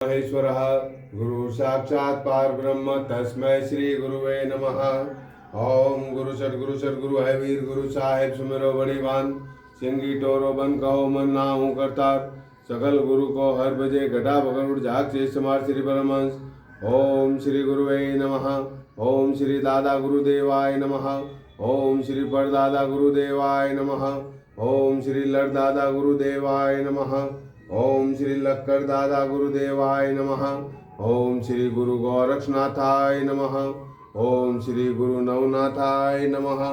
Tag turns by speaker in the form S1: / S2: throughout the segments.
S1: महेश्वरः गुरु साक्षात् परब्रह्म तस्मै श्री गुरुवे नमः। ओम गुरु सदगुरु है वीर गुरु साहेब सुमेरो बड़ीवान सिंगी टोरो बन कहो मन ना हूँ करतार सकल गुरु को हर बजे घटा पकड़ झाक से समार श्री परमहंस। ओम श्री गुरुवे नमः। ओम श्री दादा गुरुदेवाय नमः। ओम श्री परदादा गुरुदेवाय नमः। ओम श्री लड़दादा गुरुदेवाय नमः। ओम श्री लक्कर दादा गुरुदेवाय नमः। ओम श्री गुरु गोरक्षनाथाय नमः। ओम श्री गुरु नवनाथाय नमः।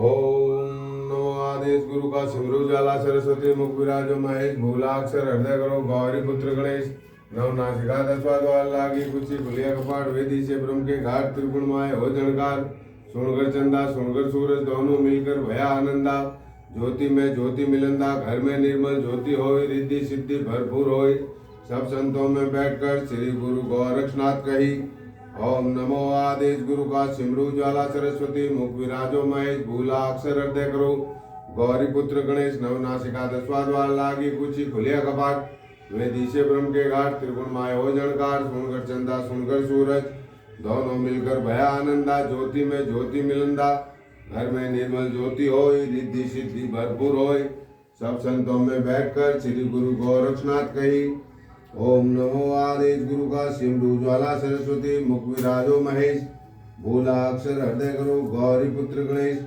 S1: ओम नमो आदेश गुरु का सिमरू ज्वाला सरस्वती मुख विराजो महेश भूलाक्षर हृदय करो गौरी पुत्र गणेश नवनासिका दसवा द्वार लागी कुची खुलिया कपाट वेदी से ब्रह्म के घाट त्रिगुण माय हो जनकार सुनकर चंदा सुनकर सूरज दोनों मिलकर भया आनंदा ज्योति में ज्योति मिलंदा घर में निर्मल ज्योति होय रिद्धि सिद्धि भरपूर होय सब संतों में बैठकर श्री गुरु गोरक्षनाथ कही। ओम नमो आदेश गुरु का सिमरू ज्वाला सरस्वती मुख विराजो महेश भूला अक्षर हृदय करो गौरी पुत्र गणेश नवनासिका दसवा द्वार लागी कुची खुलिया कपाट वेदी से ब्रह्म के घाट त्रिगुण माय हो जनकार सुनकर चंदा सुनकर सूरज दोनों मिलकर भया आनंदा ज्योति में ज्योति मिलंदा घर में निर्मल ज्योति होय रिद्धि सिद्धि भरपूर होय सब संतों में बैठकर श्री गुरु गोरक्षनाथ कही। ओम नमो आदेश गुरु का सिमरू ज्वाला सरस्वती मुख विराजो महेश भूला अक्षर हृदय करो गौरी पुत्र गणेश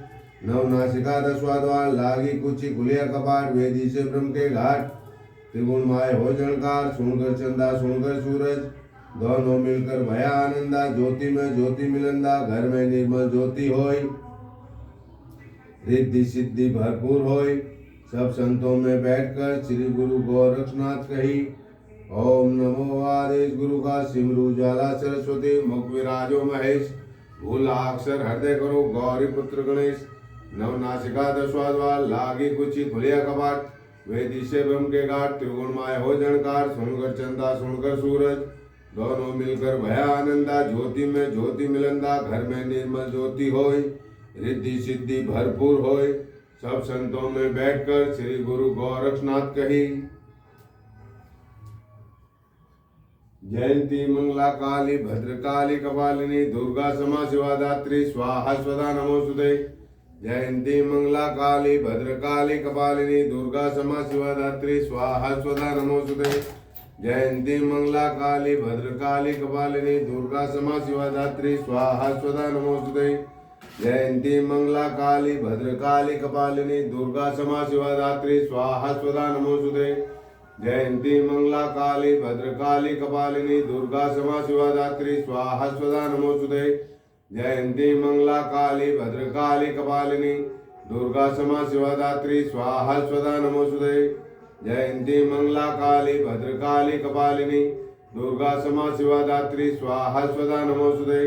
S1: नवनासिका दसवा द्वार लागी कुची खुलिया कपाट वेदी से ब्रह्म के घाट त्रिगुण माय हो जनकार सुनकर चंदा सुनकर सूरज दोनों मिलकर भया आनंदा ज्योति में ज्योति मिलंदा घर में निर्मल ज्योति होय रिद्धि सिद्धि भरपूर होय सब संतों में बैठकर श्री गुरु गोरक्षनाथ कही। ओम नमो आदेश गुरु का सिमरू ज्वाला सरस्वती मुख विराजो महेश भूला अक्षर हृदय करो गौरी पुत्र गणेश नवनासिका दसवा द्वार लागी कुची खुलिया कपाट वेदी से ब्रह्म के घाट त्रिगुण माय हो जनकार सुनकर चंदा सुनकर सूरज दोनों मिलकर भया आनंदा ज्योति में ज्योति मिलंदा घर में निर्मल ज्योति होय रिद्धि सिद्धि भरपूर होय सब संतों में बैठकर श्री गुरु गोरक्षनाथ कही। जयंती मंगला काली भद्रकाली कपालिनी दुर्गा क्षमा शिवा दात्री स्वाहा स्वधा नमोस्तुते। जयंती मंगला काली भद्रकाली कपालिनी दुर्गा क्षमा शिवा दात्री स्वाहा स्वधा नमोस्तुते। जयंती मंगला काली भद्रकाली कपालिनी दुर्गा क्षमा शिवा दात्री स्वाहा स्वधा नमोस्तुते। जयंती मंगला काली भद्रकाली कपालिनी दुर्गा क्षमा शिवा दात्री स्वाहा स्वधा नमोस्तुते। जयंती मंगला काली भद्रकाली कपालिनी दुर्गा क्षमा शिवा दात्री स्वाहा स्वधा नमोस्तुते। जयंती मंगला काली भद्रकाली कपालिनी दुर्गा क्षमा शिवा दात्री स्वाहा स्वधा नमोस्तुते। जयंती मंगला काली भद्रकाली कपालिनी दुर्गा क्षमा शिवा दात्री स्वाहा स्वधा नमोस्तुते।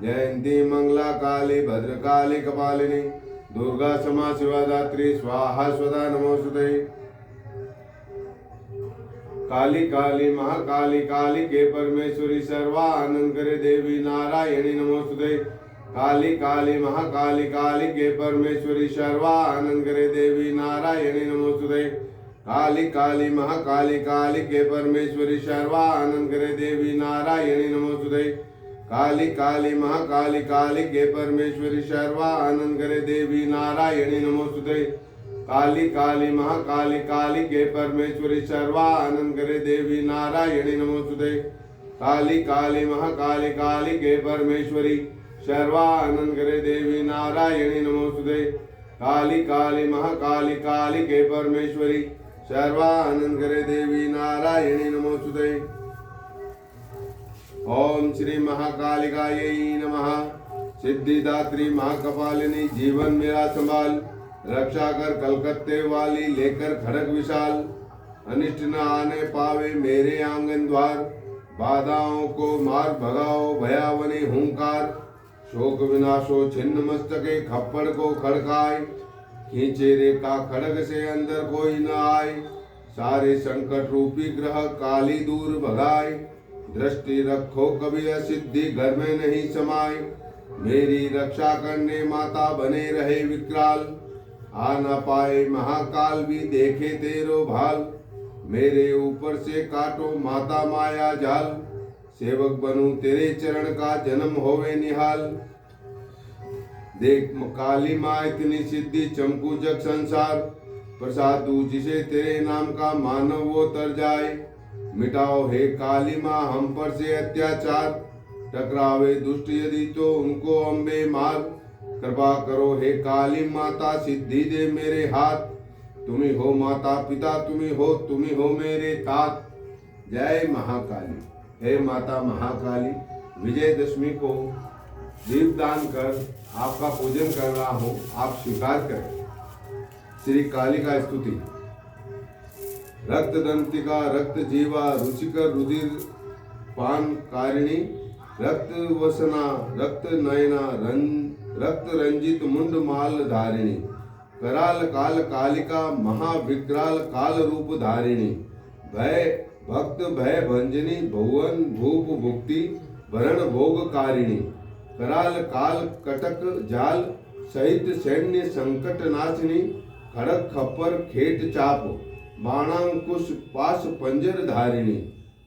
S1: जयंती मंगला काली भद्रकाली कपालिनी दुर्गा क्षमा शिवा दात्री स्वाहा स्वधा नमोस्तुते। काली काली महाकाली काली के परमेश्वरी सर्वानंद करे देवी नारायणी नमोस्तुते। काली काली महाकाली काली के परमेश्वरी सर्वानंद करे देवी नारायणी नमोस्तुते। काली काली महाकाली काली के परमेश्वरी सर्वानंद करे देवी नारायणी नमोस्तुते। काली काली महाकाली काली के परमेश्वरी सर्वानंद करे देवी नारायणी नमोस्तुते। काली काली महाकाली काली के परमेश्वरी सर्वानंद करे देवी नारायणी नमोस्तुते। काली काली महाकाली काली के परमेश्वरी सर्वानंद करे देवी नारायणी नमोस्तुते। काली काली महाकाली काली के परमेश्वरी सर्वानंद करे देवी नारायणी नमोस्तुते। ओम श्री महाकालिकायै नमः। सिद्धिदात्री महाकपालिनी जीवन मेरा संभाल रक्षा कर कलकत्ते वाली लेकर खड़ग विशाल अनिष्ट न आने पावे मेरे आंगन द्वार बाधाओं को मार भगाओ भयावनी हुंकार शोक विनाशो छिन्न मस्तके खप्पड़ को खड़काए खींचे रेखा खड़ग से अंदर कोई न आए सारे संकट रूपी ग्रह काली दूर भगाए दृष्टि रखो कभी असिद्धि घर में नहीं समाए मेरी रक्षा करने माता बने रहे विकराल आ न पाए महाकाल भी देखे तेरो भाल। मेरे ऊपर से काटो माता माया जाल। सेवक बनूं तेरे चरण का जन्म होवे निहाल। देख काली माँ इतनी सिद्धि चमकू जग संसार। प्रसाद दू जिसे तेरे नाम का मानव वो तर जाए। मिटाओ हे काली माँ हम पर से अत्याचार। टकरावे दुष्ट यदि तो उनको अम्बे मार। कृपा करो हे काली माता सिद्धि दे मेरे हाथ। तुम्ही हो माता पिता तुम्ही हो मेरे तात। जय महाकाली। हे माता महाकाली, विजयदशमी को दीपदान कर आपका पूजन कर रहा हूँ, आप स्वीकार करें। श्री काली का स्तुति। रक्त दंतिका रक्त जीवा रुचिकर रुधिर पान कारिणी। रक्त वसना रक्त नयना रक्त रंजित मुंड माल धारिणी। कराल काल कालिका महाविक्राल काल रूप धारिणी। भय भक्त भय भंजनी भुवन भूप भुक्ति भरण भोग कारिणी। कराल काल कटक जाल सहित सैन्य संकट नाशनी। खड़क खप्पर खेट चाप बाणांकुश पाश पंजर धारिणी।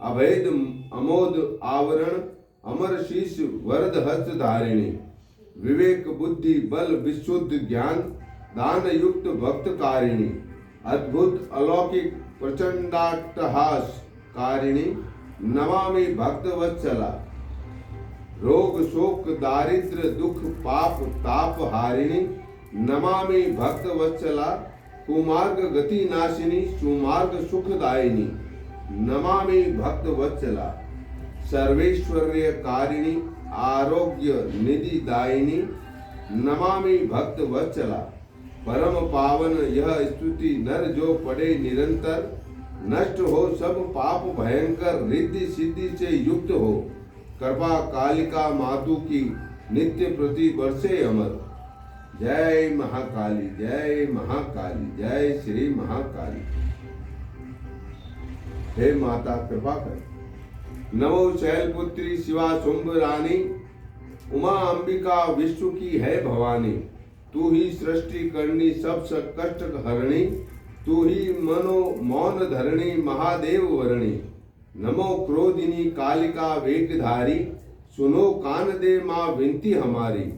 S1: अभेद अमोद आवरण अमर शीश वरद हस्त धारिणी। विवेक बुद्धि बल विशुद्ध ज्ञान दान युक्त भक्त कारिणी। अद्भुत अलौकिक प्रचंडाट्टहास कारिणी। नमामि भक्त वत्सला। रोग शोक दारिद्र दुख पाप ताप हारिणी। नमामि भक्त वत्सला। कुमार्ग गति नाशिनी सुमार्ग सुखदायिनी। नमामि भक्त वत्सला। सर्वैश्वर्य कारिणी आरोग्य निधि दायिनी। नमामि भक्त वत्सला। परम पावन यह स्तुति नर जो पढ़े निरंतर। नष्ट हो सब पाप भयंकर रिद्धि सिद्धि से युक्त हो। कृपा कालिका मातु की नित्य प्रति बरसे अमर। जय महाकाली जय महाकाली जय श्री महाकाली। हे माता कृपा कर। नमो शैलपुत्री शिवा शुंभ रानी। उमा अंबिका विश्व की है भवानी। तू ही सृष्टि करनी सब कष्ट हरणी। तू ही मनो मौन धरणी महादेव वरणी। नमो क्रोधिनी कालिका वेगधारी। सुनो कान दे माँ विनती हमारी।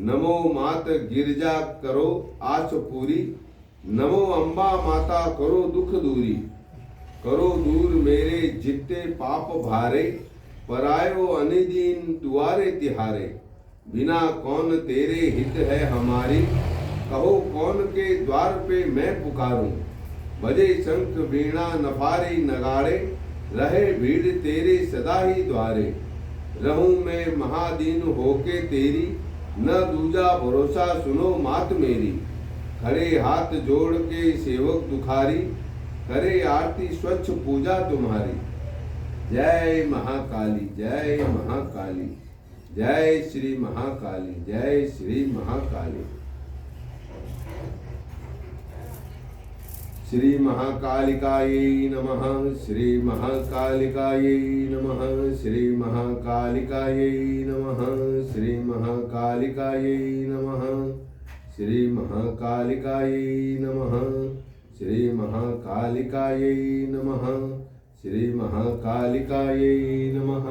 S1: नमो मात गिरजा करो आस पूरी। नमो अम्बा माता करो दुख दूरी। करो दूर मेरे जितने पाप भारे। परायो अनिदीन दुआरे तिहारे। बिना कौन तेरे हित है हमारी। कहो कौन के द्वार पे मैं पुकारूं। बजे शंख वीणा नफारे नगाड़े। रहे भीड़ तेरे सदा ही द्वारे। रहूं मैं महादीन होके तेरी। न दूजा भरोसा सुनो मात मेरी। खड़े हाथ जोड़ के सेवक दुखारी। करे आरती स्वच्छ पूजा तुम्हारी। जय महाकाली जय महाकाली जय श्री महाकाली जय श्री महाकाली। श्री महाकालिकायै नमः श्री महाकालिकायै नमः श्री महाकालिकायै नमः श्री महाकालिकायै नमः श्री महाकालिकायै नमः श्री महाकालिकायै नमः श्री महाकालिकायै नमः।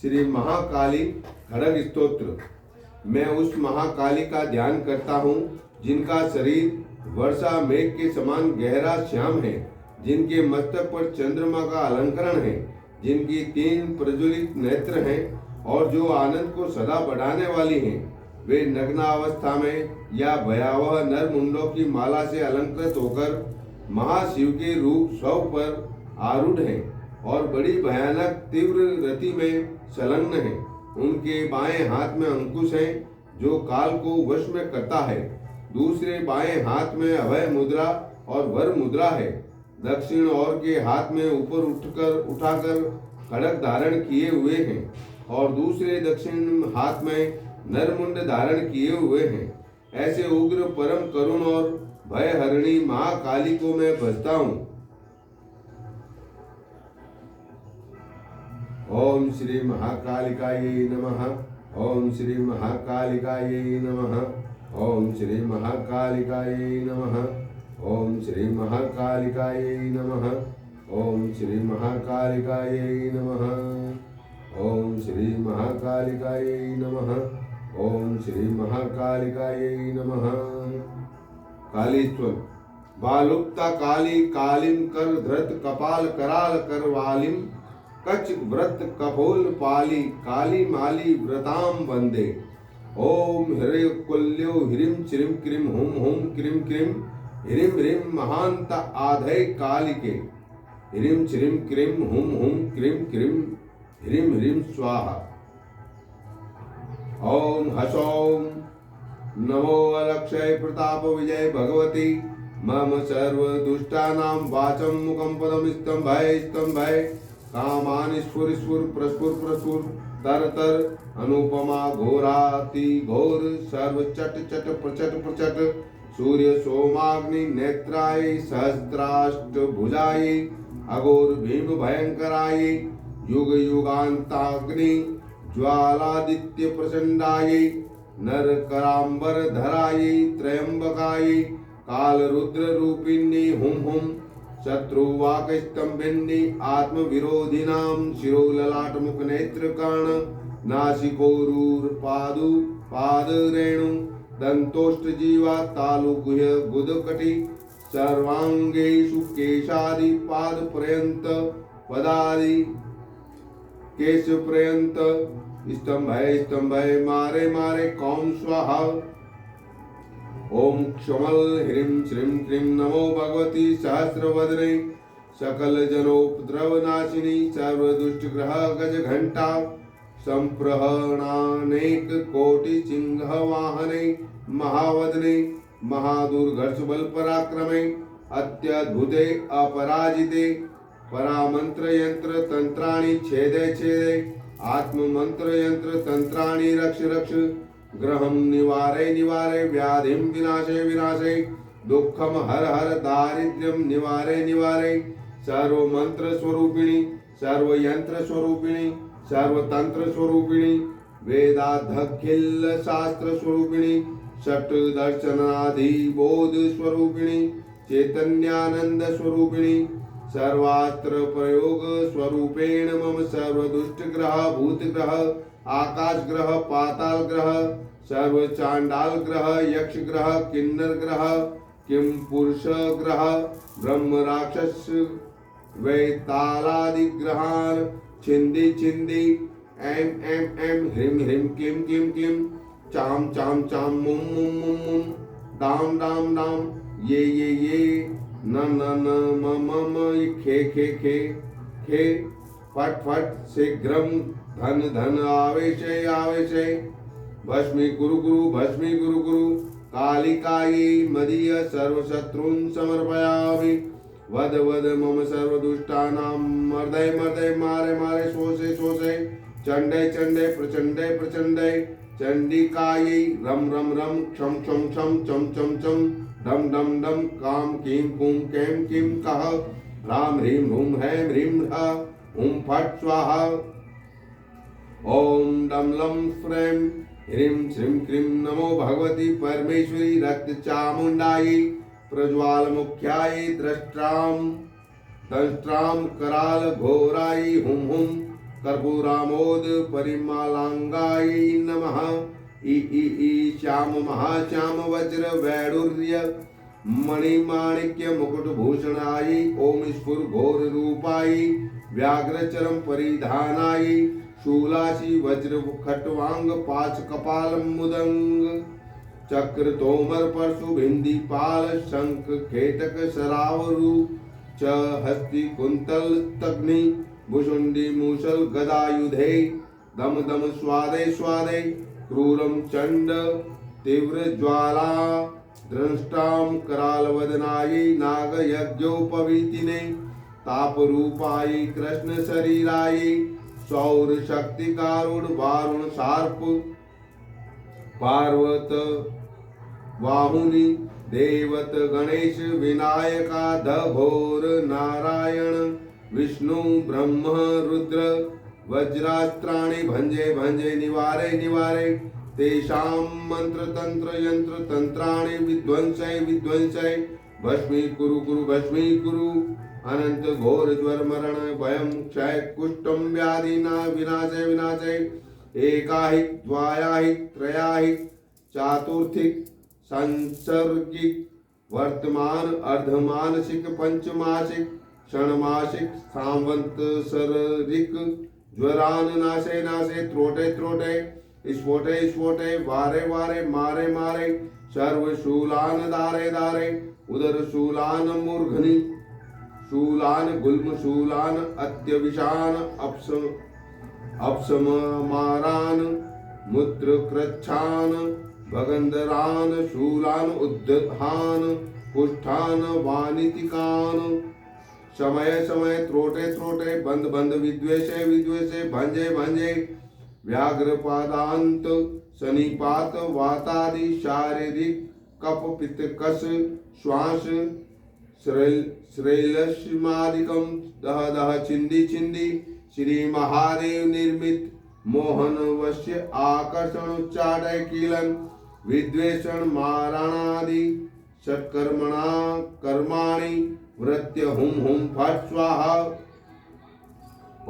S1: श्री महाकाली खड़ग स्तोत्र। मैं उस महाकाली का ध्यान करता हूँ जिनका शरीर वर्षा मेघ के समान गहरा श्याम है। जिनके मस्तक पर चंद्रमा का अलंकरण है। जिनकी 3 प्रज्वलित नेत्र हैं और जो आनंद को सदा बढ़ाने वाली हैं। वे नग्नावस्था में या भयावह नर मुंडों की माला से अलंकृत होकर महाशिव के रूप शव पर आरूढ़ हैं और बड़ी भयानक तीव्र रति में संलग्न हैं। उनके बाएं हाथ में अंकुश है जो काल को वश में करता है। दूसरे बाएं हाथ में अभय मुद्रा और वर मुद्रा है। दक्षिण ओर के हाथ में ऊपर उठाकर खड़ग धारण किए हुए हैं और दूसरे दक्षिण हाथ में नरमुंड धारण किए हुए हैं। ऐसे उग्र परम करुण और भयहरिणी महाकाली को मैं भजता हूँ। ओम श्री महाकालिकायै नमः। ओम श्री महाकालिकायै नमः। ओम श्री महाकालिकायै नमः। ओम श्री महाकालिकायै नमः। ओम श्री महाकालिकायै नमः। ओम श्री महाकालिकायै नमः। ओम श्री महाकालिकायै नमः। कालीत्वम बालुप्ता काली कालिम कर धृत कपाल कराल करवालिम कच व्रत कपोल पाली काली माली व्रताम वंदे। ओम हरे कुल्यो ह्रीं श्रीं क्रीं हुम हुम क्रीं क्रीं ह्रीं ह्रीं महांत आधय कालिके ह्रीं श्रीं क्रीं हुम हुम क्रीं क्रीं ह्रीं ह्रीं स्वाहा। ओम हसौम नमो अलक्षय प्रताप विजय भगवती मम सर्व दुष्टानां वाचं मुखं पदं स्तंभय कामानि स्फुर स्फुर प्रस्फुर प्रस्फुर तर तर अनुपमा घोराति घोर सर्व चट चट प्रचट प्रचट सूर्य सोमाग्नि नेत्राय सहस्त्राष्ट भुजाय अघोर भीम भयंकराय युग युगांताग्नि ज्वालादित्य प्रचंडाय नर करांबर धराय त्रयंबकाय काल रुद्र रूपिणी हुम हुम शत्रुवाकस्तंभिनी आत्म विरोधिनां शिरो ललाट मुख नेत्र कर्ण नासिकोरूर पादु पाद रेणु दंतोष्ट जीवा तालु गुह्य गुदकटी सर्वांगेषु केशादि पाद पर्यंत पदादि केश पर्यंत स्तंभय मारे मारे कौम स्वाहा। ओम क्षमल ह्रीं श्रीं क्रीं नमो भगवती सहस्रवदने सकल जनोपद्रव नाशिनी सर्वदुष्टग्रह गज घंटा संप्रहणानेक कोटि सिंह वाहने महावदने महादुर्घर्ष बल पराक्रमे अत्यद्भुते अपराजिते परामंत्र यंत्र तंत्राणि छेदे छेदे आत्म मंत्र यंत्र तंत्राणि रक्ष रक्ष ग्रहं निवारे निवारे व्याधिं विनाशे विनाशे दुःखं हर हर दारिद्र्यं निवारे निवारे सर्व मंत्र स्वरूपिणी सर्व यंत्र स्वरूपिणी सर्व तंत्र स्वरूपिणी वेदाध्यखिल शास्त्र स्वरूपिणी षट दर्शनादि बोध स्वरूपिणी चैतन्यानंद स्वरूपिणी सर्वात्र प्रयोग स्वरूपेण मम सर्व दुष्ट ग्रह भूत ग्रह आकाश ग्रह पाताल ग्रह सर्व चांडाल ग्रह यक्ष ग्रह किन्नर ग्रह किम पुरुष ग्रह ब्रह्म राक्षस वैतालादि ग्रहान छिंदी छिंदी एम एम एम ह्रीं ह्रीं किम किम किम चाम चाम चाम मुम मुम मुम मुम दाम दाम दाम ये न न न म म म खे खे खे खे फट फट शीघ्रम धन धन आवेशे आवेशे भस्मी गुरु गुरु भस्मी गुरु गुरु कालिकायै मदीय सर्वशत्रून् समर्पयामि वद वद मम सर्वदुष्टानां मर्दय मर्दय मारे मारे शोषे शोषे चंडे चंडे प्रचंडे प्रचंडे चंडिकायै रम रम रम क्षम क्षम क्षम चम चम चम डम डम डम काम कीम कुम केम किम कह राम ह्रीं हुम हैं ह्रीं ह हुम फट स्वाहा। ओम डम लम फ्रेम ह्रीं श्रीं क्रीं नमो भगवती परमेश्वरी रक्त चामुंडायै प्रज्वाल मुख्यायै द्रष्ट्राम दंष्ट्राम कराल घोरायै हुम हुम कर्पूरामोद परिमालांगायै नमः। ई श्याम महाश्याम वज्र वैडूर्य मणिमाणिक्य मुकुट भूषणायै ओम स्फुर घोर रूपायै व्याघ्रचरम परिधानायै शूलाशी वज्र खट्वांग पाच कपाल मुदंग चक्र तोमर परशु भिंदी पाल शंख खेटक शरावरु च हस्ति कुंतल तग्नि भुषुंडी मूसल गदायुधे दम दम स्वादे स्वादे क्रूरम चंड तीव्र ज्वाला दृष्टाम कराल वदनायै नाग यज्ञोपवीतिने ताप रूपायै कृष्ण शरीरायै सौर शक्ति कारुण वारुण शार्प पार्वत वाहुनी देवत गणेश विनायका घोर नारायण विष्णु ब्रह्म रुद्र वज्रास्त्राणि भंजे भंजे निवारे निवारे तेषां मंत्र तंत्र यंत्र तंत्राणि विध्वंसय विध्वंसय भस्मीकुरु कुरु भस्मीकुरु अनंत घोर ज्वर मरण भयं क्षय कुष्ठं व्याधिना विनाशय विनाशय एकाहिक द्वायाहिक त्रयाहिक चातुर्थिक सांसर्गिक वर्तमान अर्धमानसिक पंचमासिक क्षणमासिक सांवत्सरिक ज्वरान नाशे नाशे त्रोटे त्रोटे स्फोटे स्फोटे वारे वारे मारे मारे सर्व शूलान दारे दारे उदर शूलान मूर्धनि शूलान गुल्म शूलान अत्यविशान अपसमारान मूत्र कृच्छान भगंधरान शूलान उद्धान कुष्ठान वानितिकान समय समय त्रोटे त्रोटे बंद बंद विद्वेषे विद्वेषे भंजे भंजे व्याघ्रपादांत सनिपात वातादि शारीरिक कप पित्त कस श्वास श्रेलस्मादिकम दह दह चिंदी चिंदी श्री महादेव निर्मित मोहन वश्य आकर्षण उच्चाटय कीलन विद्वेषण मारणादि सत्कर्मणा कर्माणि वृत्य हुम हुम फट स्वाहा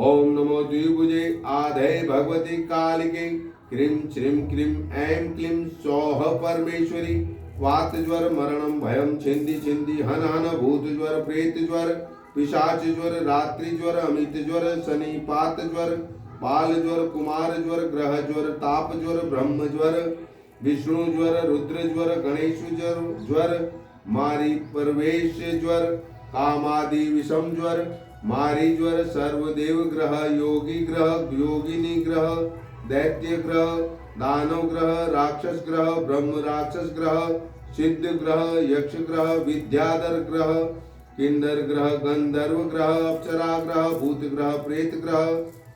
S1: ओम नमो द्विभुजे आधे भगवती कालिके क्रीं श्रीं क्रीं ऐं क्लीं सौः परमेश्वरी वात ज्वर मरणं भयं छिंदी छिंदी हन हन भूत ज्वर प्रेत ज्वर पिशाच ज्वर रात्रि ज्वर अमित ज्वर शनिपात ज्वर बाल ज्वर कुमार ज्वर ग्रह ज्वर ताप ज्वर ब्रह्म ज्वर विष्णु ज्वर रुद्र ज्वर गणेश ज्वर मारी प्रवेश ज्वर कामादि विषम ज्वर मारी ज्वर सर्वदेव ग्रह योगी ग्रह योगिनी ग्रह दैत्य ग्रह दानव ग्रह राक्षस ग्रह ब्रह्म राक्षस ग्रह सिद्ध ग्रह यक्ष ग्रह विद्याधर ग्रह किन्नर ग्रह गंधर्व ग्रह अप्सरा ग्रह भूत ग्रह प्रेत ग्रह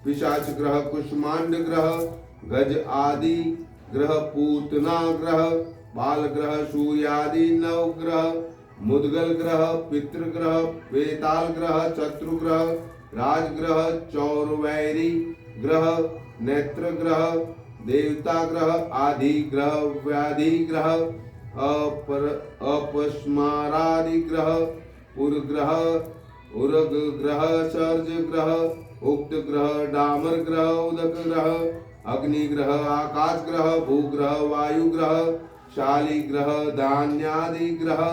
S1: पिशाच ग्रह कुष्मांड ग्रह गज आदि ग्रह पूतना ग्रह बाल ग्रह सूर्यादि नव ग्रह मुद्गल ग्रह पितृग्रह वेताल ग्रह शत्रु ग्रह राजग्रह चौरवैरी ग्रह नेत्र ग्रह देवता ग्रह आदि ग्रह व्याधि ग्रह अपस्मारादि ग्रह उर्ग्रह उर्ग ग्रह सर्ज ग्रह उक्त ग्रह डामर ग्रह उदक ग्रह अग्नि ग्रह आकाश ग्रह भूग्रह वायु ग्रह शाली ग्रह धान्यादि ग्रह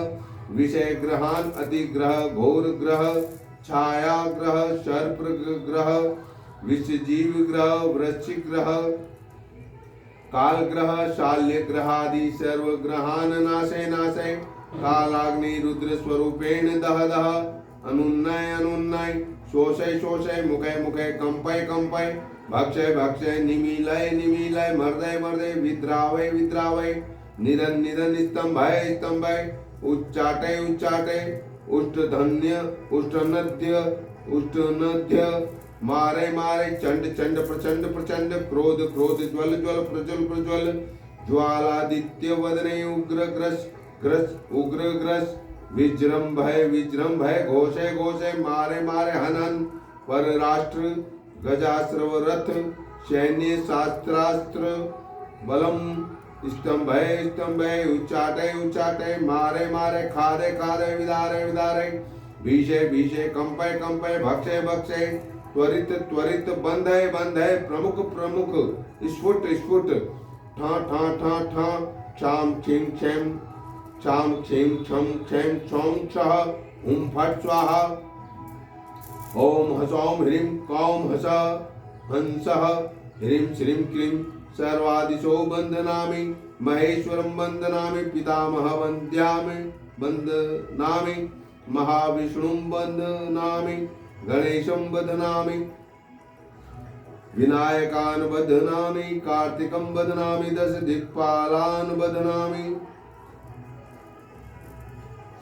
S1: विषय ग्रहान अतिग्रह घोर ग्रह छाया ग्रह सर्प ग्रह विषजीव ग्रह वृश्चिक ग्रह काल ग्रह शाल्य ग्रहादि सर्व ग्रहान नाशे नाशे कालाग्नि रुद्र स्वरूपेण दह दह अनुन्नय अनुन्नय शोषय शोषय मुखे मुखे कंपय कंपय भक्षय भक्षय निमीलय निमीलय मर्दय मर्दय विद्रावय विद्रावय निधन निधन स्तंभय स्तंभय उच्चाटय उच्चाटय उष्टधन्य उष्टनद्य उष्टनद्य मारे मारे चंड चंड प्रचंड प्रचंड क्रोध क्रोध ज्वल ज्वल प्रज्वल प्रज्वल ज्वालादित्य वदने उग्र ग्रस ग्रस उग्र ग्रस विजृंभय घोषे घोषे मारे मारे हन हन पर राष्ट्र गजाश्रव रथ सैन्य शास्त्रास्त्र बलम स्तंभय स्तंभय उच्चाटे उच्चाटे मारे मारे खादे खादे विदारे विदारे भीषे भीषे कंपय कंपय भक्षे भक्षे त्वरित त्वरित बंधय बंधय प्रमुख प्रमुख स्फुट स्फुट ठा ठा ठा ठा क्षाम क्षीम क्षेम क्षाम क्षीम क्षम क्षेम क्षौम क्षः हुम फट स्वाहा ओम हसौम ह्रीं कौम हस हंसः ह्रीं श्रीं क्लीं सर्वादिशो बंदनामि महेश्वरं बंदनामि पितामह वन्द्यामि बंदनामि महाविष्णुं बंदनामि गणेशं बध्नामि विनायकान् बध्नामि कार्तिकं बध्नामि दश दिक्पालान् बध्नामि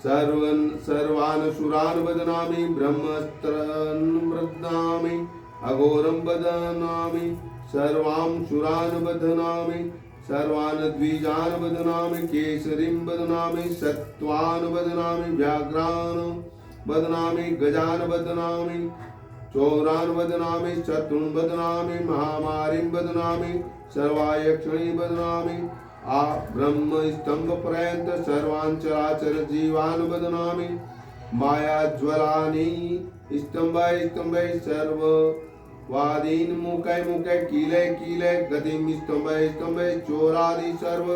S1: सर्वान् सुरान् बध्नामि ब्रह्मास्त्रान् बध्नामि अघोरं बध्नामि सर्वान् सुरान् बध्नामि सर्वान् द्विजान् बध्नामि केसरीं बध्नामि सत्त्वान् बध्नामि व्याघ्रान् बध्नामि गजान् बध्नामि चौरान् बध्नामि शत्रून् बध्नामि महामारीं बध्नामि सर्वायक्षणीं बध्नामि आ ब्रह्म स्तंभ पर्यंत सर्वान् चराचर जीवान् बध्नामि माया ज्वलानि स्तंभै स्तंभै सर्व वादीन मुकै मुकै कीले कीले गतिम स्तंभै स्तंभै चोरादि सर्व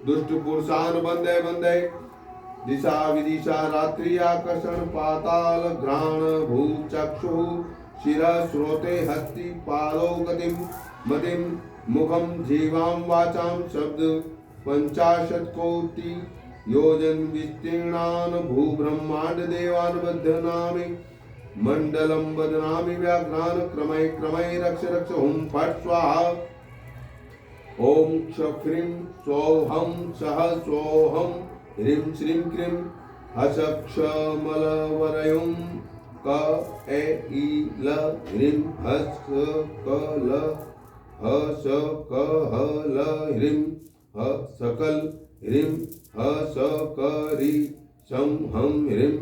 S1: दुष्ट पुरुषान् बंधे बंधे दिशा विदिशा रात्रि आकर्षण पाताल घ्राण भू चक्षु शिर श्रोते हस्ति पादौ गतिम मतिम मुखम जीवां वाचां शब्द 50 कोटि योजन विस्तीर्णान् भूब्रह्मांड देवान् बध्नामि मंडलम बध्नामि व्याघ्रान् क्रमै क्रमै रक्ष रक्ष हुं फट् स्वाहा ओम क्ष ह्रीं सौहं सः सौहं ह्रीं श्रीं क्रीं हसक्षमलवरयुं क ए ई ल ह्रीं हस क ल ह स क ह ल ह्रीं ह सकल ह्रीं ह स क री सं हं ह्रीं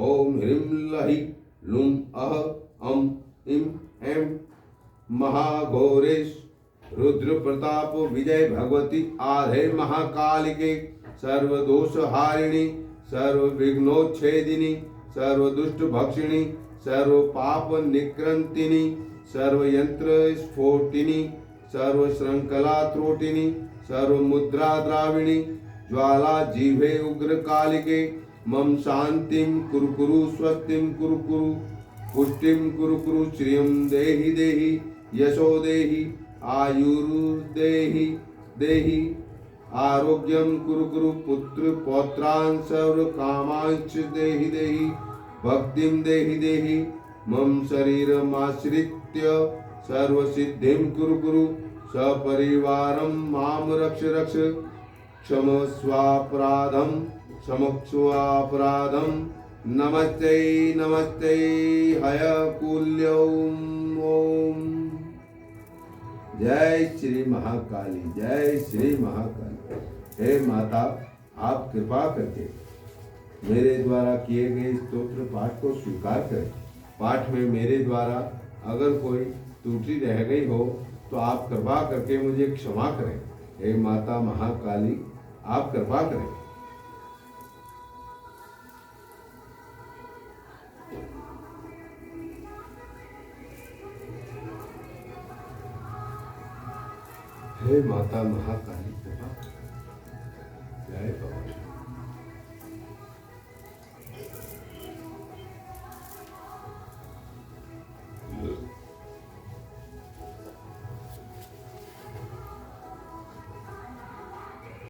S1: ओम ह्रीं लहि लुं अह अं इं ऐं महाघोरेश रुद्र प्रताप विजय भगवती आधे महाकालिके सर्वदोष हारिणी सर्व विघ्नोच्छेदिनी सर्व दुष्ट भक्षिणी सर्व पाप निक्रंतिनी सर्व यंत्र स्फोटिनी सर्व श्रृंखला त्रोटिनी सर्व मुद्रा द्राविणी ज्वाला जीवे उग्र कालिके मम शांतिं कुरु स्वस्तिं कुरु पुष्टिं कुरु श्रियं देहि देहि यशो देहि आयुर्देहि देहि आरोग्यं कुरु पुत्र पौत्रान् सर्व कामांश्च देहि देहि भक्तिं देहि देहि मम शरीरमाश्रित्य सर्व सिद्धिं कुरु सपरिवारं मां रक्ष रक्ष क्षमस्वापराधं क्षमस्वापराधं नमस्ते नमस्ते हयकुल्यं ओम जय श्री महाकाली जय श्री महाकाली। हे माता आप कृपा करके मेरे द्वारा किए गए स्तोत्र पाठ को स्वीकार करें। पाठ में मेरे द्वारा अगर कोई त्रुटि रह गई हो तो आप कृपा करके मुझे क्षमा करें। हे माता महाकाली आप कृपा करें। हे माता महाकाली